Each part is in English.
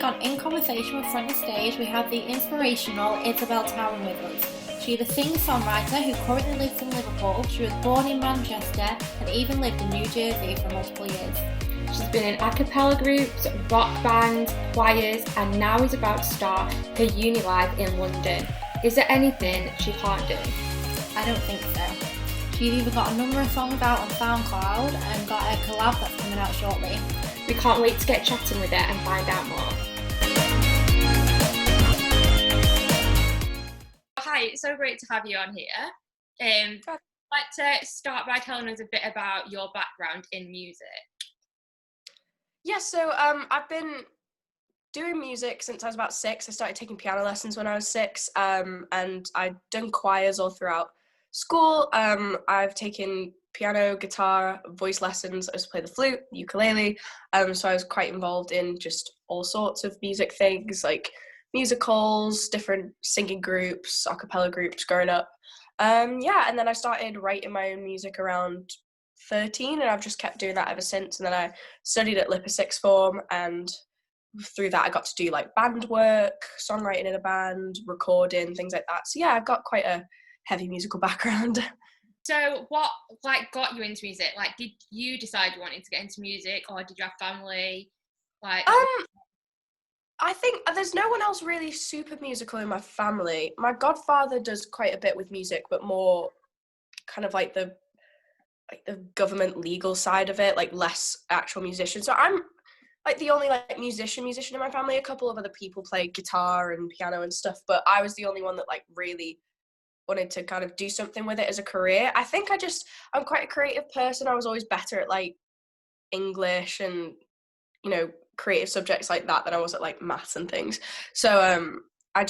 on In Conversation with Front of Stage, we have the inspirational Isabelle Tarran with us. She's a singer-songwriter who currently lives in Liverpool. She was born in Manchester and even lived in New Jersey for multiple years. She's been in acapella groups, rock bands, choirs, and now is about to start her uni life in London. Is there anything she can't do? I don't think so. She's either got a number of songs out on SoundCloud and got a collab that's coming out shortly. We can't wait to get chatting with her and find out more. Hi, it's so great to have you on here. I'd like to start by telling us a bit about your background in music. Yeah, so I've been doing music since I was about 6. I started taking piano lessons when I was 6, and I've done choirs all throughout school. I've taken piano, guitar, voice lessons. I used to play the flute, ukulele, so I was quite involved in just all sorts of music things, like musicals, different singing groups, acapella groups growing up. And then I started writing my own music around 13, and I've just kept doing that ever since. And then I studied at Liverpool sixth form, and through that I got to do like band work, songwriting in a band, recording, things like that. So yeah, I've got quite a heavy musical background. So what got you into music? Did you decide you wanted to get into music, or did you have family? I think there's no one else really super musical in my family. My godfather does quite a bit with music, but more kind of like the government legal side of it, like less actual musician. So I'm like the only like musician in my family. A couple of other people play guitar and piano and stuff, but I was the only one that like really wanted to kind of do something with it as a career. I think I'm quite a creative person. I was always better at like English and, you know, creative subjects like that than I was at like maths and things. So I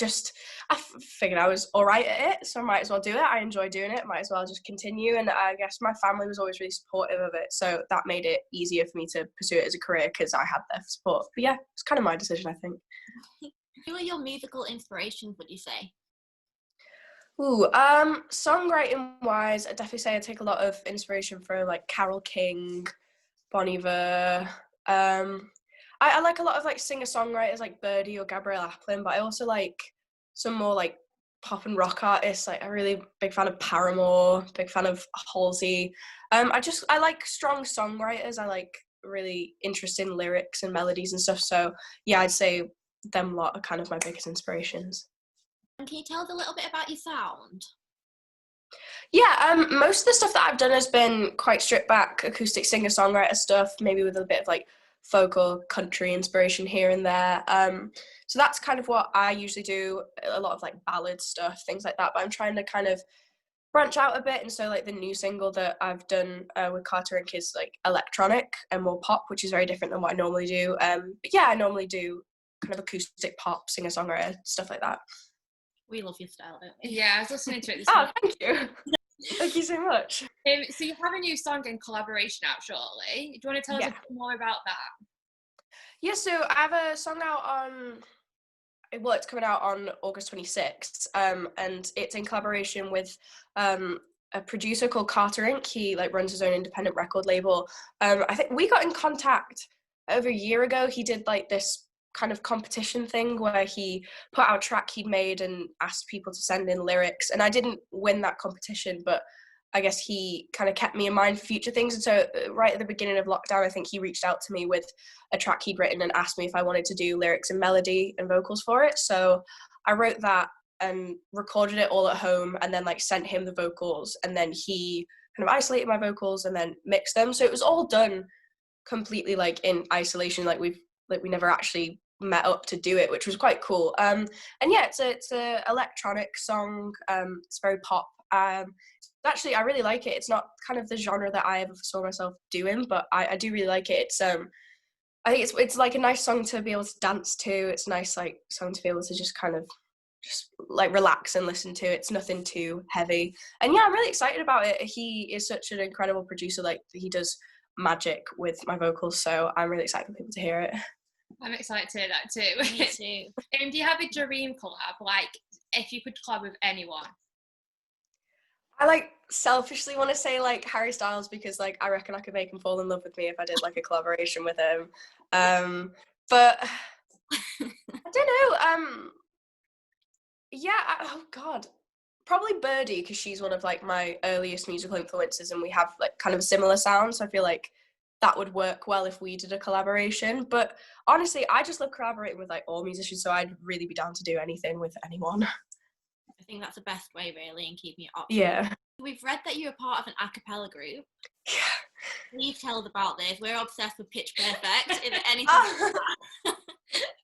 figured I was all right at it, so I might as well do it. I enjoy doing it, might as well just continue. And I guess my family was always really supportive of it, so that made it easier for me to pursue it as a career because I had their support. But yeah, it's kind of my decision, I think. Who are your musical inspirations, would you say? Songwriting wise, I'd definitely say I take a lot of inspiration from like Carole King, Bon Iver. I like a lot of like singer-songwriters like Birdie or Gabrielle Aplin, but I also like some more like pop and rock artists. Like I'm really big fan of Paramore, big fan of Halsey. I like strong songwriters. I like really interesting lyrics and melodies and stuff. So yeah, I'd say them lot are kind of my biggest inspirations. And can you tell us a little bit about your sound? Yeah, most of the stuff that I've done has been quite stripped back acoustic singer-songwriter stuff, maybe with a bit of like folk or country inspiration here and there. So that's kind of what I usually do, a lot of like ballad stuff, things like that. But I'm trying to kind of branch out a bit, and so like the new single that I've done with Carter Inc. is like electronic and more pop, which is very different than what I normally do. But yeah, I normally do kind of acoustic pop, singer-songwriter, stuff like that. We love your style, don't we? Yeah, I was listening to it this morning. Thank you. Thank you so much. So you have a new song in collaboration out shortly. Do you want to tell us a bit more about that? Yeah, so I have a song out it's coming out on August 26th, and it's in collaboration with a producer called Carter Inc. He like runs his own independent record label. I think we got in contact over a year ago. He did like this kind of competition thing where he put out a track he'd made and asked people to send in lyrics, and I didn't win that competition, but I guess he kind of kept me in mind for future things. And so right at the beginning of lockdown, I think he reached out to me with a track he'd written and asked me if I wanted to do lyrics and melody and vocals for it. So I wrote that and recorded it all at home, and then like sent him the vocals, and then he kind of isolated my vocals and then mixed them. So it was all done completely like in isolation, like we never actually met up to do it, which was quite cool. And yeah, it's a electronic song. It's very pop. Actually, I really like it. It's not kind of the genre that I ever saw myself doing, but I do really like it. It's I think it's like a nice song to be able to dance to. It's a nice like song to be able to just like relax and listen to. It's nothing too heavy. And yeah, I'm really excited about it. He is such an incredible producer. Like he does magic with my vocals, so I'm really excited for people to hear it. I'm excited to hear that too. Me too. Do you have a dream collab? Like, if you could collab with anyone? I like selfishly want to say like Harry Styles, because like I reckon I could make him fall in love with me if I did like a collaboration with him. But I don't know. Yeah. Oh God. Probably Birdie, because she's one of like my earliest musical influences, and we have like kind of a similar sound. So I feel like that would work well if we did a collaboration. But honestly, I just love collaborating with like all musicians, so I'd really be down to do anything with anyone. I think that's the best way, really, in keeping it up. Yeah. We've read that you're a part of an acapella group. Yeah. Please tell us about this. We're obsessed with Pitch Perfect. Is there anything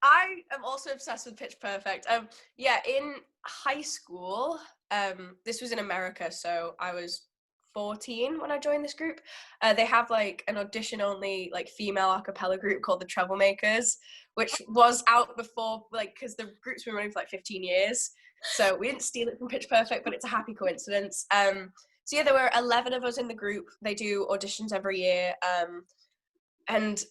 I am also obsessed with Pitch Perfect. Yeah, in high school, this was in America, so I was 14 when I joined this group. They have like an audition-only like female a cappella group called the Troublemakers, which was out before, like, because the group's been running for like 15 years. So we didn't steal it from Pitch Perfect, but it's a happy coincidence. So yeah, there were 11 of us in the group. They do auditions every year, and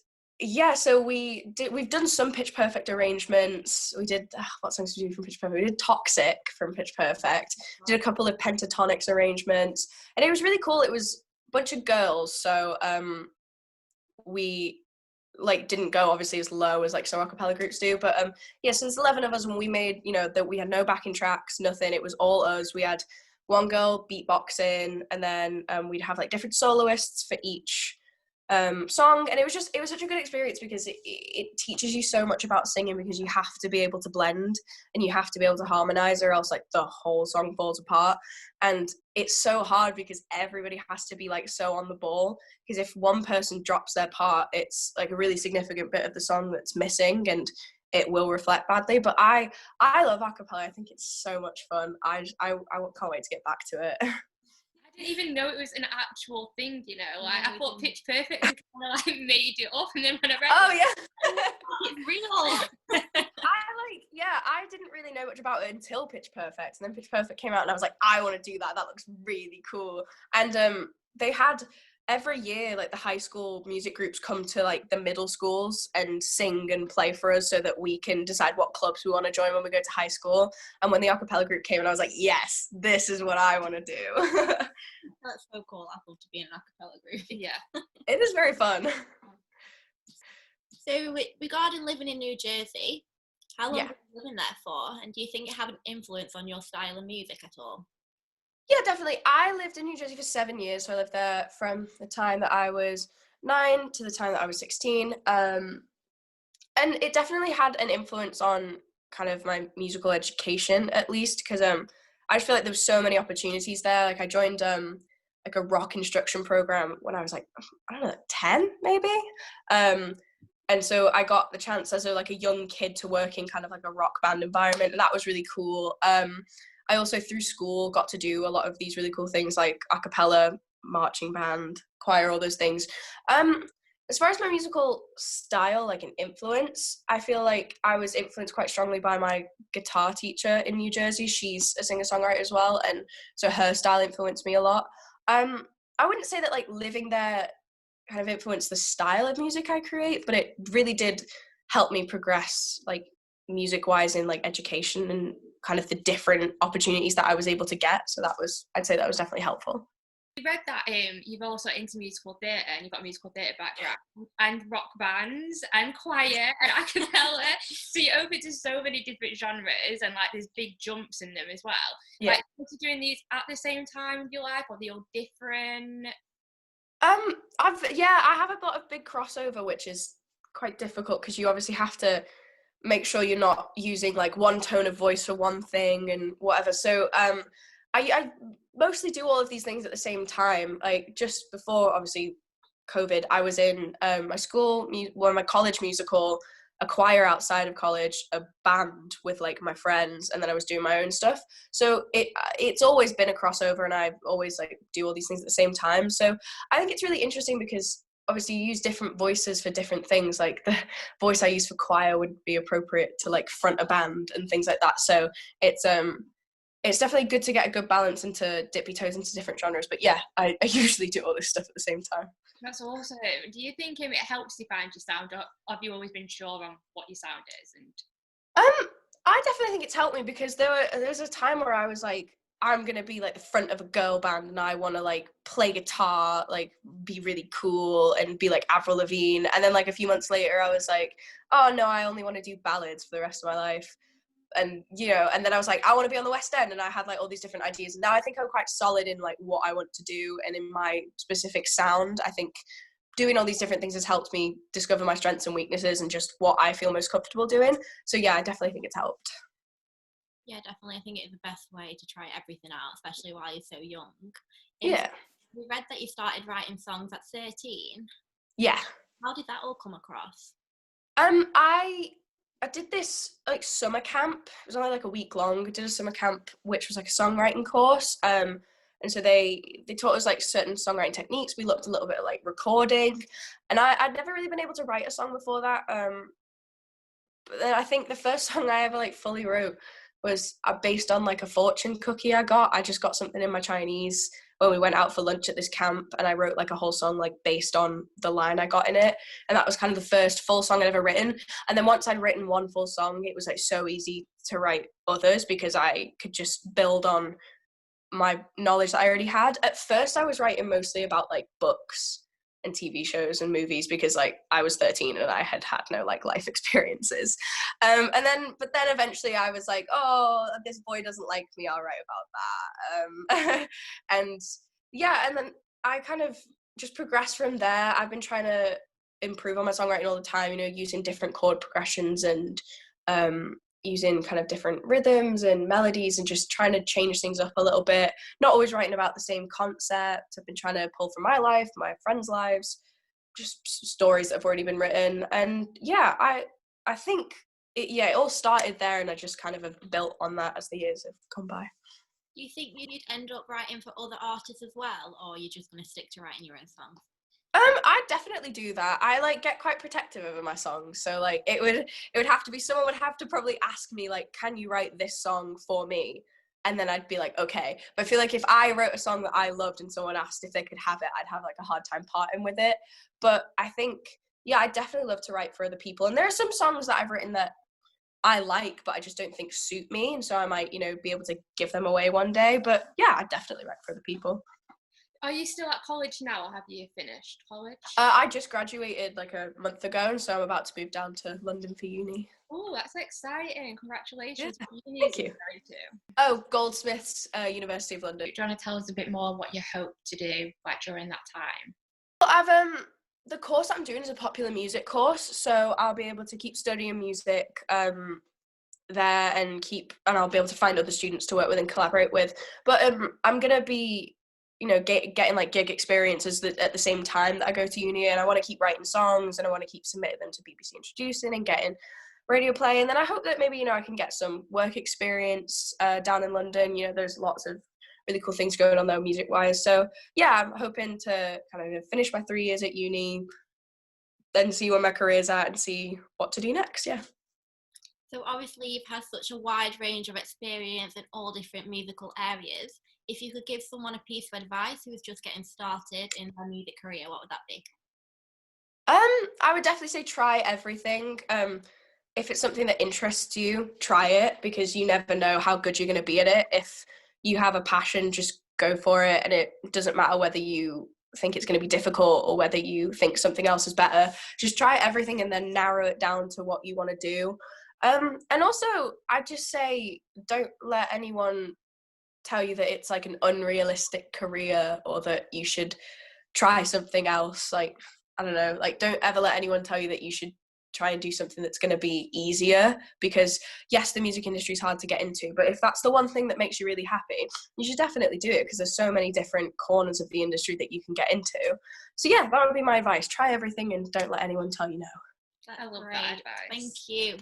yeah, so we've done some Pitch Perfect arrangements. We did what songs did we do from Pitch Perfect? We did Toxic from Pitch Perfect. Did a couple of Pentatonics arrangements, and it was really cool. It was a bunch of girls, so we like didn't go obviously as low as like some a cappella groups do, but yeah, so there's 11 of us, and we made, you know, that we had no backing tracks, nothing. It was all us. We had one girl beatboxing, and then we'd have like different soloists for each song, and it was such a good experience because it teaches you so much about singing, because you have to be able to blend and you have to be able to harmonize, or else like the whole song falls apart. And it's so hard because everybody has to be like so on the ball, because if one person drops their part, it's like a really significant bit of the song that's missing, and it will reflect badly. But I love acapella. I think it's so much fun. I can't wait to get back to it. I didn't even know it was an actual thing, you know. Like, I thought Pitch Perfect was kind of like made it up, and then when I read it's real. I didn't really know much about it until Pitch Perfect, and then Pitch Perfect came out, and I was like, I want to do that. That looks really cool. And they had every year, like the high school music groups come to like the middle schools and sing and play for us, so that we can decide what clubs we want to join when we go to high school. And when the a cappella group came, and I was like, yes, this is what I want to do. That's so cool. I'd love to be in an acapella group. Yeah. It is very fun. So regarding living in New Jersey, how long Yeah. have you been living there for? And do you think it had an influence on your style of music at all? Yeah, definitely. I lived in New Jersey for 7 years, so I lived there from the time that I was 9 to the time that I was 16. And it definitely had an influence on kind of my musical education, at least, because I just feel like there was so many opportunities there. Like I joined like a rock instruction program when I was like, I don't know, 10 maybe. And so I got the chance as a young kid to work in kind of like a rock band environment, and that was really cool. I also through school got to do a lot of these really cool things like a cappella, marching band, choir, all those things. As far as my musical style, like an influence, I feel like I was influenced quite strongly by my guitar teacher in New Jersey. She's a singer-songwriter as well, and so her style influenced me a lot. I wouldn't say that like living there kind of influenced the style of music I create, but it really did help me progress like music-wise in like education and kind of the different opportunities that I was able to get. So I'd say that was definitely helpful. We read that you've also into musical theatre, and you've got a musical theatre background, and rock bands, and choir, and acapella. So you're open to so many different genres, and like there's big jumps in them as well. Yeah. Like, are you doing these at the same time of your life, or are they all different? I have a lot of big crossover, which is quite difficult because you obviously have to make sure you're not using like one tone of voice for one thing and whatever. So I mostly do all of these things at the same time. Like just before obviously COVID, I was in my college musical, a choir outside of college, a band with like my friends, and then I was doing my own stuff. So it's always been a crossover, and I always like do all these things at the same time. So I think it's really interesting because obviously you use different voices for different things. Like the voice I use for choir would be appropriate to like front a band and things like that. So it's definitely good to get a good balance and to dip your toes into different genres. But yeah, I usually do all this stuff at the same time. That's awesome. Do you think it helps you find your sound, or have you always been sure on what your sound is? And I definitely think it's helped me because there was a time where I was like, I'm gonna be like the front of a girl band and I want to like play guitar, like be really cool and be like Avril Lavigne. And then like a few months later I was like, oh no, I only want to do ballads for the rest of my life. And and then I was like, I want to be on the West End, and I had like all these different ideas. And now I think I'm quite solid in like what I want to do and in my specific sound. I think doing all these different things has helped me discover my strengths and weaknesses and just what I feel most comfortable doing. So yeah, I definitely think it's helped. Yeah, definitely. I think it's the best way to try everything out, especially while you're so young. Yeah. We read that you started writing songs at 13. Yeah. How did that all come across? I did this like summer camp. It was only like a week long. I did a summer camp, which was like a songwriting course. And so they taught us like certain songwriting techniques. We looked a little bit at like recording, and I'd never really been able to write a song before that. But then I think the first song I ever like fully wrote was based on like a fortune cookie I got. I just got something in my Chinese when we went out for lunch at this camp, and I wrote like a whole song like based on the line I got in it. And that was kind of the first full song I'd ever written. And then once I'd written one full song, it was like so easy to write others because I could just build on my knowledge that I already had. At first I was writing mostly about like books and TV shows and movies because like I was 13 and I had no like life experiences. But then eventually I was like, oh, this boy doesn't like me, I'll write about that. And then I kind of just progressed from there. I've been trying to improve on my songwriting all the time, using different chord progressions and using kind of different rhythms and melodies and just trying to change things up a little bit. Not always writing about the same concept. I've been trying to pull from my life, my friends' lives, just stories that have already been written. And yeah, I think it all started there, and I just kind of have built on that as the years have come by. Do you think you'd end up writing for other artists as well, or you're just going to stick to writing your own songs? I'd definitely do that. I like get quite protective over my songs, so like it would have to be, someone would have to probably ask me like, can you write this song for me? And then I'd be like, okay. But I feel like if I wrote a song that I loved and someone asked if they could have it, I'd have like a hard time parting with it. But I think, yeah, I definitely love to write for other people. And there are some songs that I've written that I like, but I just don't think suit me. And so I might, be able to give them away one day. But yeah, I definitely write for other people. Are you still at college now, or have you finished college? I just graduated like a month ago, and so I'm about to move down to London for uni. Oh, that's exciting. Congratulations. Yeah. What uni Thank is it you. going to? Oh, Goldsmiths, University of London. Do you want to tell us a bit more what you hope to do like during that time? Well, I've the course that I'm doing is a popular music course, so I'll be able to keep studying music there and I'll be able to find other students to work with and collaborate with. But I'm gonna be getting like gig experiences at the same time that I go to uni, and I want to keep writing songs and I want to keep submitting them to BBC Introducing and getting radio play. And then I hope that maybe I can get some work experience down in London. There's lots of really cool things going on there music wise. So yeah, I'm hoping to kind of finish my 3 years at uni, then see where my career's at and see what to do next. Yeah. So obviously you've had such a wide range of experience in all different musical areas. If you could give someone a piece of advice who is just getting started in their music career, what would that be? I would definitely say try everything. If it's something that interests you, try it, because you never know how good you're going to be at it. If you have a passion, just go for it, and it doesn't matter whether you think it's going to be difficult or whether you think something else is better. Just try everything and then narrow it down to what you want to do. And also, I'd just say don't let anyone tell you that it's like an unrealistic career or that you should try something else. Like, I don't know, like don't ever let anyone tell you that you should try and do something that's going to be easier, because yes, the music industry is hard to get into, but if that's the one thing that makes you really happy, you should definitely do it, because there's so many different corners of the industry that you can get into. So yeah, that would be my advice. Try everything and don't let anyone tell you no. I love that advice. Thank you.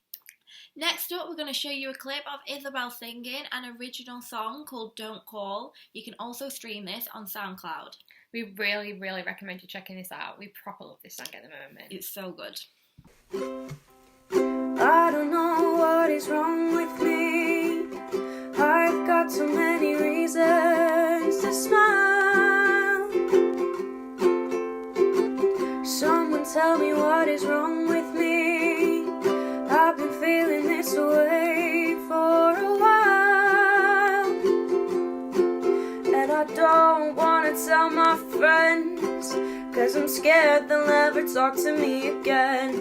Next up, we're going to show you a clip of Isabelle singing an original song called Don't Call. You can also stream this on SoundCloud. We really, really recommend you checking this out. We proper love this song at the moment. It's so good. I don't know what is wrong with me. I've got so many reasons to smile. Someone tell me what is wrong with me. I've been feeling this way for a while. but I don't wanna tell my friends, 'cause I'm scared they'll never talk to me again.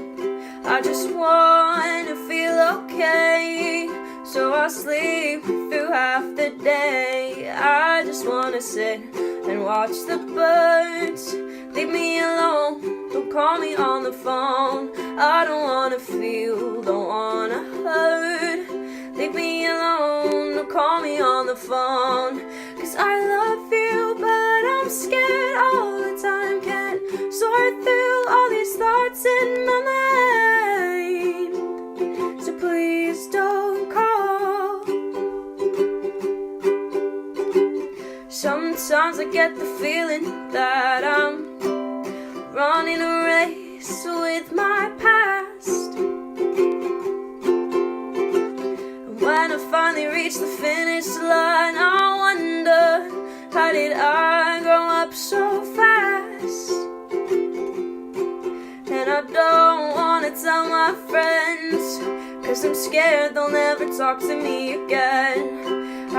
I just wanna feel okay, so I'll sleep through half the day. I just wanna sit and watch the birds. Leave me alone, don't call me on the phone. I don't wanna feel, don't wanna hurt. Leave me alone, don't call me on the phone. 'Cause I love you, but I'm scared all the time. Can't sort through all these thoughts in my mind. So please don't call. Sometimes I get the feeling that I'm running a race with my past. And when I finally reach the finish line, I wonder, how did I grow up so fast? And I don't wanna tell my friends, 'cause I'm scared they'll never talk to me again.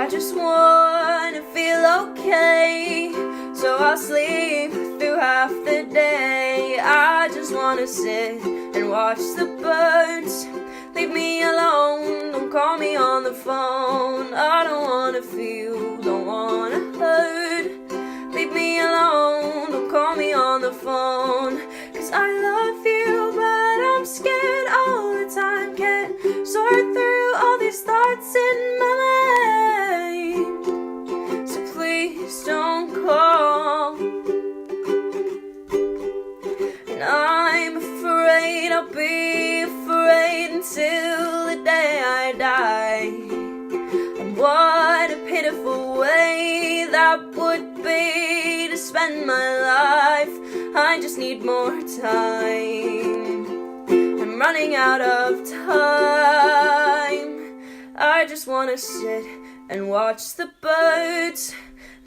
I just wanna feel okay, so I'll sleep through half the day. I just wanna sit and watch the birds. Leave me alone, don't call me on the phone. I don't wanna feel, don't wanna hurt. Leave me alone, don't call me on the phone. 'Cause I love you, but I'm scared all the time. Can't sort through all these thoughts in my mind. So please don't call. And I'm afraid I'll be afraid until the day I die. And what a pitiful way that would be to spend my life. I just need more time. I'm running out of time. I just wanna sit and watch the birds.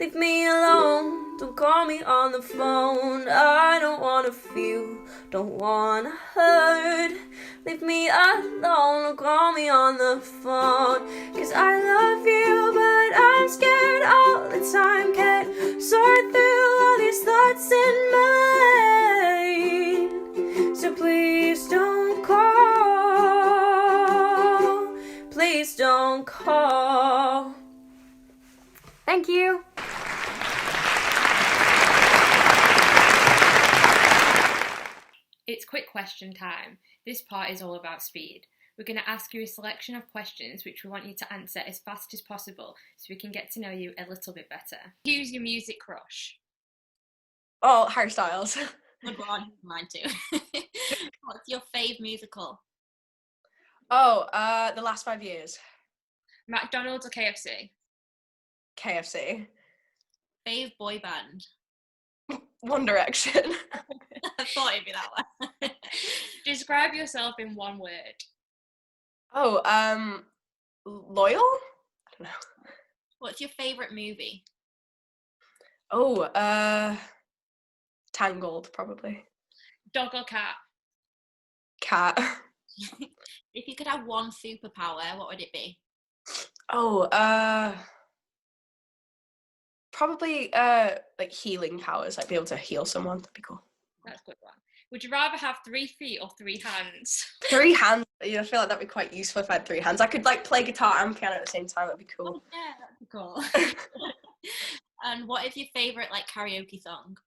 Leave me alone, don't call me on the phone. I don't wanna feel, don't wanna hurt. Leave me alone, don't call me on the phone. 'Cause I love you, but I'm scared all the time. Can't sort through all these thoughts in my mind. So please don't call. Please don't call. Thank you. It's quick question time. This part is all about speed. We're going to ask you a selection of questions which we want you to answer as fast as possible so we can get to know you a little bit better. Who's your music crush? Oh, Harry Styles. Good one, mine too. What's your fave musical? Oh, the last 5 years. McDonald's or KFC? KFC. Fave boy band? One Direction. I thought it'd be that one. Describe yourself in one word. Oh, loyal? I don't know. What's your favourite movie? Oh, Tangled, probably. Dog or cat? Cat. If you could have one superpower, what would it be? Oh, probably like healing powers, like be able to heal someone. That'd be cool. That's a good one. Would you rather have 3 feet or 3 hands? 3 hands. I feel like that'd be quite useful if I had 3 hands. I could like play guitar and piano at the same time. That'd be cool. Oh, yeah, that'd be cool. And what is your favourite like karaoke song?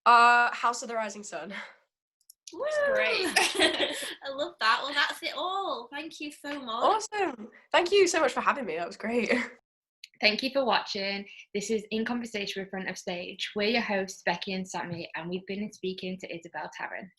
House of the Rising Sun. That's great. I love that. Well, that's it all. Thank you so much. Awesome. Thank you so much for having me. That was great. Thank you for watching. This is In Conversation with Front of Stage. We're your hosts, Becky and Sammy, and we've been speaking to Isabelle Tarran.